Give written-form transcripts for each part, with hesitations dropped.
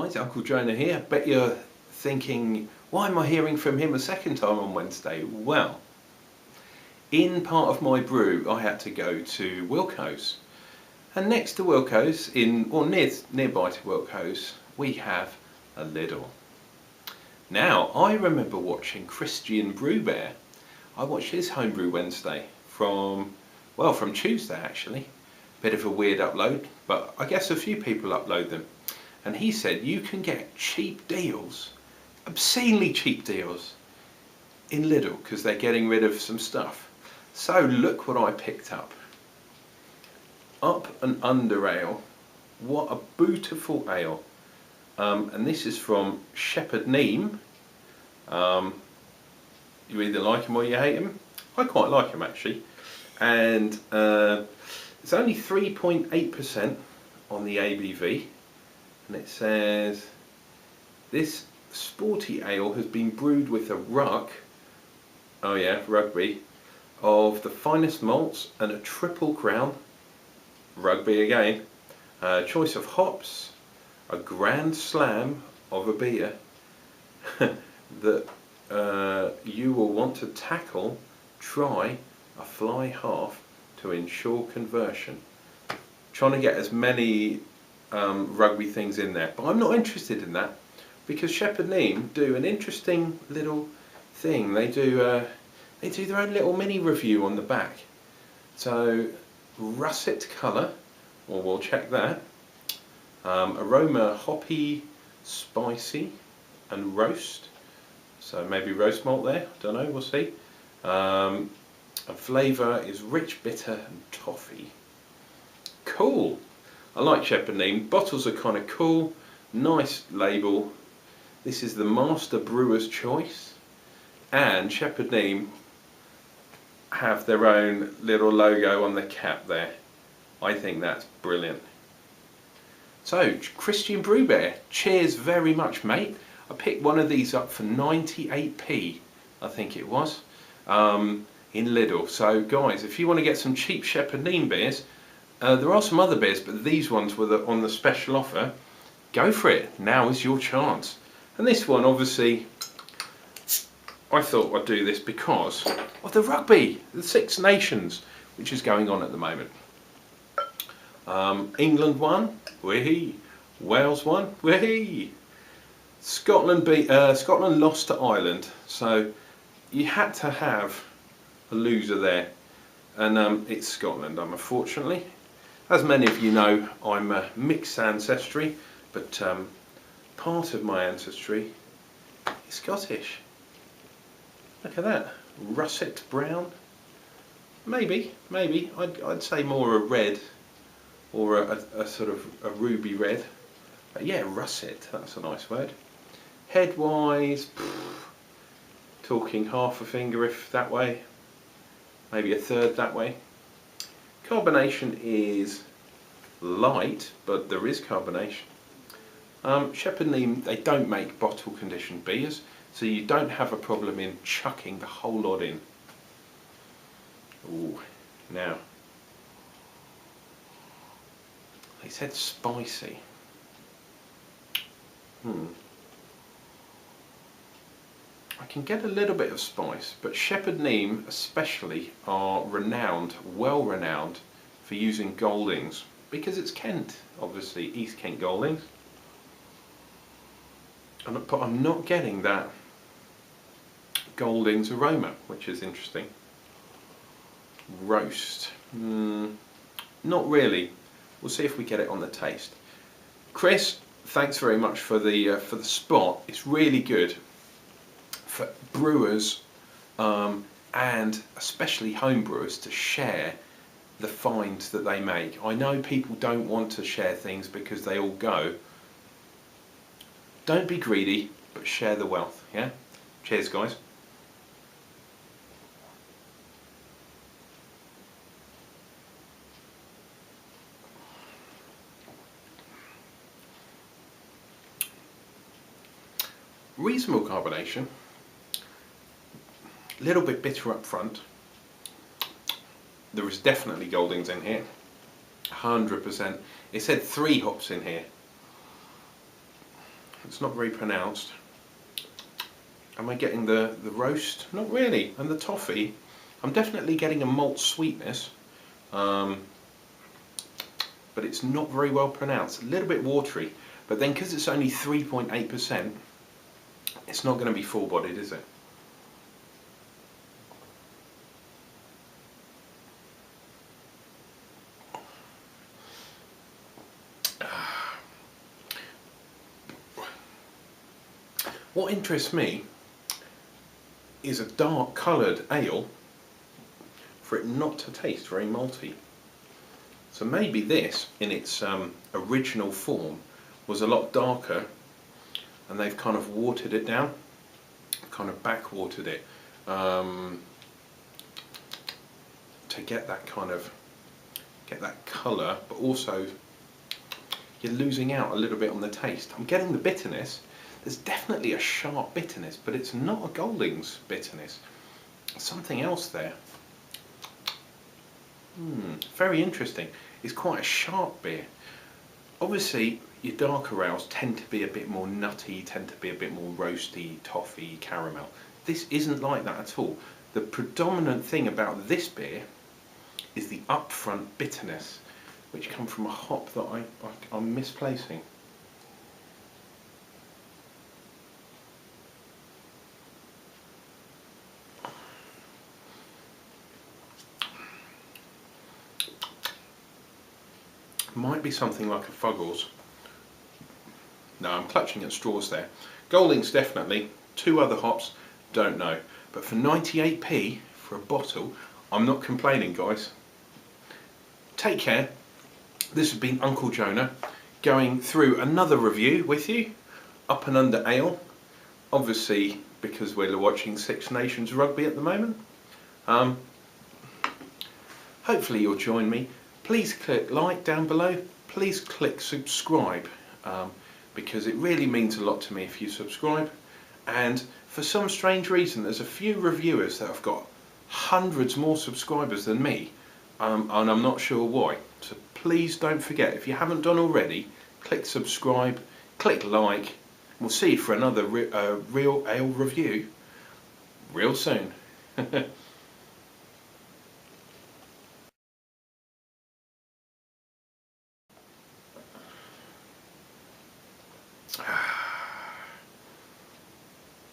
guys, Uncle Jonah here. Bet you're thinking, why am I hearing from him a second time on Wednesday? Well, in part of my brew I had to go to Wilko's, and next to Wilko's, nearby to Wilko's, we have a Lidl. Now, I remember watching Christian Brewbear. I watched his Homebrew Wednesday from Tuesday actually. Bit of a weird upload, but I guess a few people upload them. And he said you can get cheap deals, obscenely cheap deals, in Lidl because they're getting rid of some stuff. So look what I picked up. Up and Under Ale. What a beautiful ale. And this is from Shepherd Neame. You either like him or you hate him. I quite like him actually. And it's only 3.8% on the ABV. And it says, this sporty ale has been brewed with a rugby, of the finest malts and a triple crown, rugby again, choice of hops, a grand slam of a beer that you will want to tackle, try a fly half to ensure conversion. Trying to get as many rugby things in there, but I'm not interested in that because Shepherd Neame do an interesting little thing. They do their own little mini review on the back. So russet colour, well, we'll check that. Aroma hoppy, spicy, and roast. So maybe roast malt there. Don't know. We'll see. And flavour is rich, bitter, and toffee. Cool. I like Shepherd Neame. Bottles are kind of cool. Nice label. This is the Master Brewer's Choice. And Shepherd Neame have their own little logo on the cap there. I think that's brilliant. So, Christian Brewbear, cheers very much, mate. I picked one of these up for 98p, I think it was, in Lidl. So, guys, if you want to get some cheap Shepherd Neame beers, there are some other beers, but these ones were on the special offer. Go for it. Now is your chance. And this one, obviously, I thought I'd do this because of the rugby, the Six Nations, which is going on at the moment. England won, wee. Wales won, wee. Scotland lost to Ireland, so you had to have a loser there, and it's Scotland. Unfortunately, as many of you know, I'm a mixed ancestry, but part of my ancestry is Scottish. Look at that, russet brown. Maybe I'd say more a red, or a sort of a ruby red. But yeah, russet, that's a nice word. Head-wise, talking half a finger if that way, maybe a third that way. Carbonation is light, but there is carbonation. Shepherd Neame, they don't make bottle conditioned beers, so you don't have a problem in chucking the whole lot in. Ooh, now, they said spicy. I can get a little bit of spice, but Shepherd Neame especially are well renowned for using Goldings, because it's Kent, obviously, East Kent Goldings. But I'm not getting that Goldings aroma, which is interesting. Roast, not really. We'll see if we get it on the taste. Chris, thanks very much for the spot. It's really good for brewers and especially home brewers to share the finds that they make. I know people don't want to share things because they all go. Don't be greedy, but share the wealth. Yeah. Cheers, guys. Reasonable carbonation, a little bit bitter up front. There is definitely Goldings in here, 100%. It said 3 hops in here. It's not very pronounced. Am I getting the roast? Not really. And the toffee, I'm definitely getting a malt sweetness, but it's not very well pronounced. A little bit watery, but then because it's only 3.8%, it's not going to be full-bodied, is it? What interests me is a dark coloured ale for it not to taste very malty. So maybe this, in its original form, was a lot darker, and they've kind of watered it down, kind of backwatered it, to get that colour, but also you're losing out a little bit on the taste. I'm getting the bitterness. There's definitely a sharp bitterness, but it's not a Golding's bitterness. There's something else there. Very interesting. It's quite a sharp beer. Obviously, your darker ales tend to be a bit more nutty, tend to be a bit more roasty, toffee, caramel. This isn't like that at all. The predominant thing about this beer is the upfront bitterness, which come from a hop that I'm misplacing. Might be something like a Fuggles. No, I'm clutching at straws there. Golding's definitely. 2 other hops, don't know. But for 98p for a bottle, I'm not complaining, guys. Take care. This has been Uncle Jonah going through another review with you, Up and Under Ale. Obviously, because we're watching Six Nations rugby at the moment. Hopefully you'll join me. Please click like down below. Please click subscribe, because it really means a lot to me if you subscribe. And for some strange reason, there's a few reviewers that have got hundreds more subscribers than me, and I'm not sure why. So please don't forget, if you haven't done already, click subscribe, click like. We'll see you for another real ale review real soon.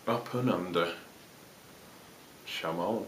Up and under. Come on.